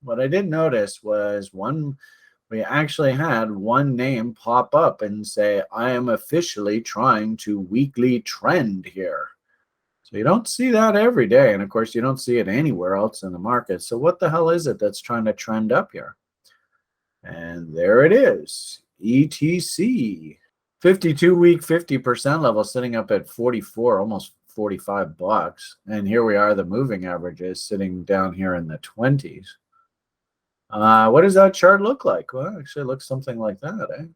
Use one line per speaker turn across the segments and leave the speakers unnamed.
what I did notice was we actually had one name pop up and say, I am officially trying to weekly trend here. So you don't see that every day. And of course, you don't see it anywhere else in the market. So what the hell is it that's trying to trend up here? And there it is, ETC. 52-week 50% level sitting up at 44, almost 45 bucks. And here we are, the moving averages sitting down here in the 20s. What does that chart look like? Well, actually it looks something like that, eh?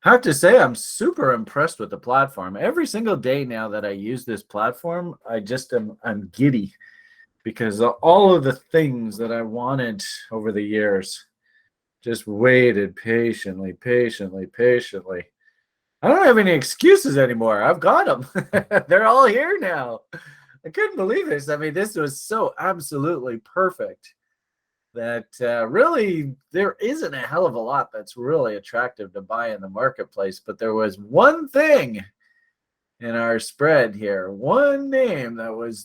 I have to say, I'm super impressed with the platform. Every single day now that I use this platform, I'm giddy, because all of the things that I wanted over the years just waited patiently. I don't have any excuses anymore. I've got them. They're all here now. I couldn't believe this. I mean, this was so absolutely perfect that really there isn't a hell of a lot that's really attractive to buy in the marketplace. But there was one thing in our spread here, one name that was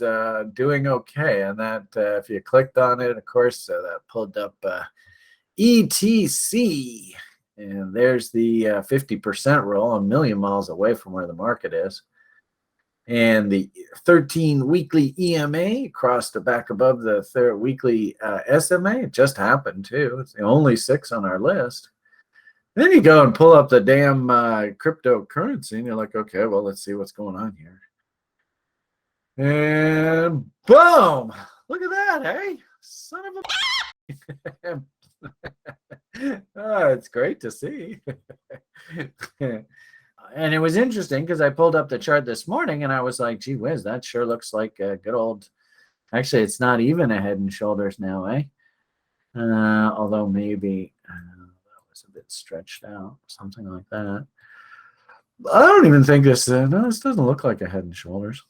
doing okay. And that if you clicked on it, of course, that pulled up ETC. And there's the 50% roll, a million miles away from where the market is. And the 13 weekly EMA crossed the back above the third weekly SMA. It just happened too. It's the only 6 on our list. Then you go and pull up the damn cryptocurrency, and you're like, okay, well, let's see what's going on here. And boom! Look at that, hey? Son of a... Oh, it's great to see. And it was interesting because I pulled up the chart this morning and I was like, gee whiz, that sure looks like a good old, actually, it's not even a head and shoulders now, eh? Although maybe that was a bit stretched out, something like that. I don't even think this, no, this doesn't look like a head and shoulders.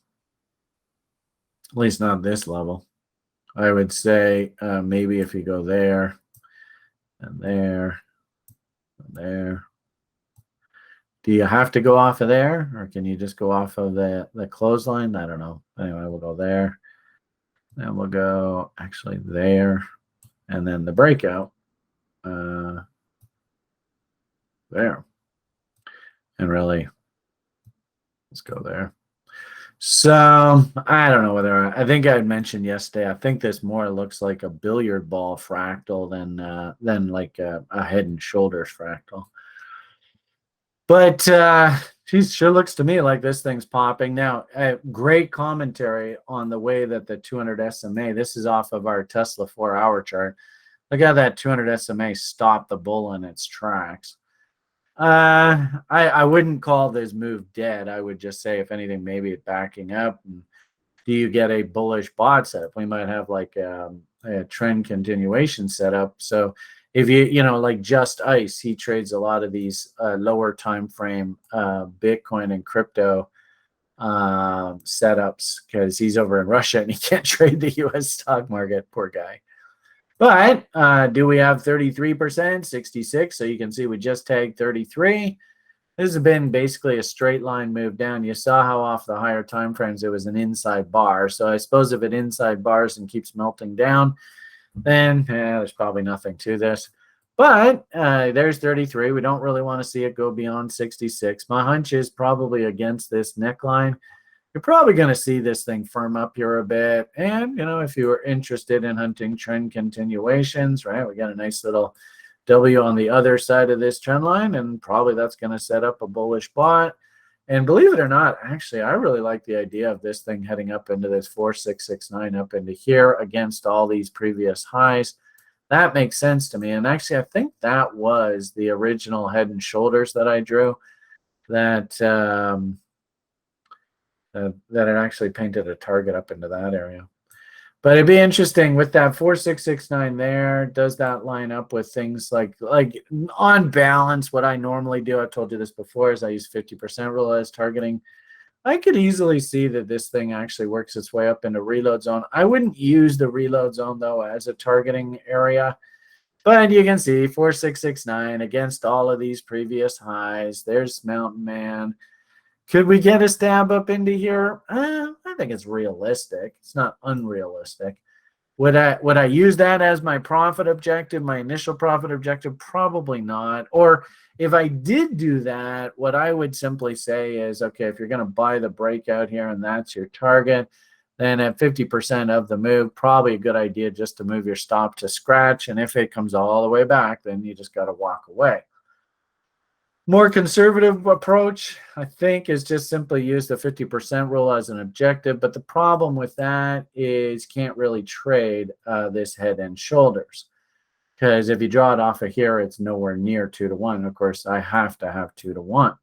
At least not this level. I would say maybe if you go there, and there, and there. Do you have to go off of there, or can you just go off of the clothesline? I don't know. Anyway, we'll go there. Then we'll go actually there, and then the breakout there. And really, let's go there. So I don't know whether I think I mentioned yesterday. I think this more looks like a billiard ball fractal than like a head and shoulders fractal. But geez, sure looks to me like this thing's popping. Now, great commentary on the way that the 200 SMA, this is off of our Tesla 4-hour chart. Look how that 200 SMA stopped the bull in its tracks. I wouldn't call this move dead. I would just say, if anything, maybe it's backing up. And do you get a bullish bot setup? We might have like a trend continuation setup. So if you like Just Ice, he trades a lot of these lower time frame Bitcoin and crypto setups because he's over in Russia and he can't trade the US stock market, poor guy. But do we have 33%, 66? So you can see we just tagged 33. This has been basically a straight line move down. You saw how off the higher time frames it was an inside bar. So I suppose if it inside bars and keeps melting down, then there's probably nothing to this. But there's 33. We don't really want to see it go beyond 66. My hunch is probably against this neckline. You're probably going to see this thing firm up here a bit. And, if you were interested in hunting trend continuations, right, we got a nice little W on the other side of this trend line, and probably that's going to set up a bullish bot. And believe it or not, actually, I really like the idea of this thing heading up into this 4669 up into here against all these previous highs. That makes sense to me. And actually, I think that was the original head and shoulders that I drew that it actually painted a target up into that area. But it'd be interesting with that 4669 there. Does that line up with things like on balance? What I normally do, I told you this before, is I use 50% rule as targeting. I could easily see that this thing actually works its way up into reload zone. I wouldn't use the reload zone though as a targeting area. But you can see 4669 against all of these previous highs. There's Mountain Man. Could we get a stab up into here? I think it's realistic. It's not unrealistic. Would I use that as my profit objective, my initial profit objective? Probably not. Or if I did do that, what I would simply say is, okay, if you're going to buy the breakout here and that's your target, then at 50% of the move, probably a good idea just to move your stop to scratch. And if it comes all the way back, then you just got to walk away. More conservative approach, I think, is just simply use the 50% rule as an objective. But the problem with that is can't really trade this head and shoulders. Because if you draw it off of here, it's nowhere near 2 to 1. Of course, I have to have 2 to 1.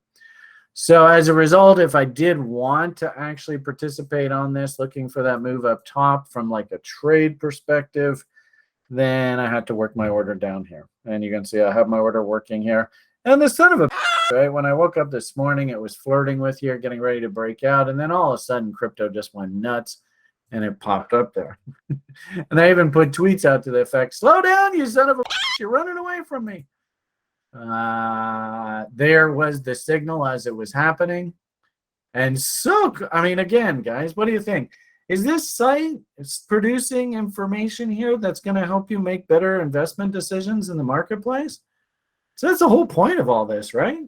So as a result, if I did want to actually participate on this, looking for that move up top from like a trade perspective, then I had to work my order down here. And you can see I have my order working here. And the son of a right, when I woke up this morning, it was flirting with here, getting ready to break out. And then all of a sudden, crypto just went nuts and it popped up there. And I even put tweets out to the effect, slow down, you son of a you're running away from me. There was the signal as it was happening. And so, I mean, again, guys, what do you think? Is this site producing information here that's going to help you make better investment decisions in the marketplace? So that's the whole point of all this, right?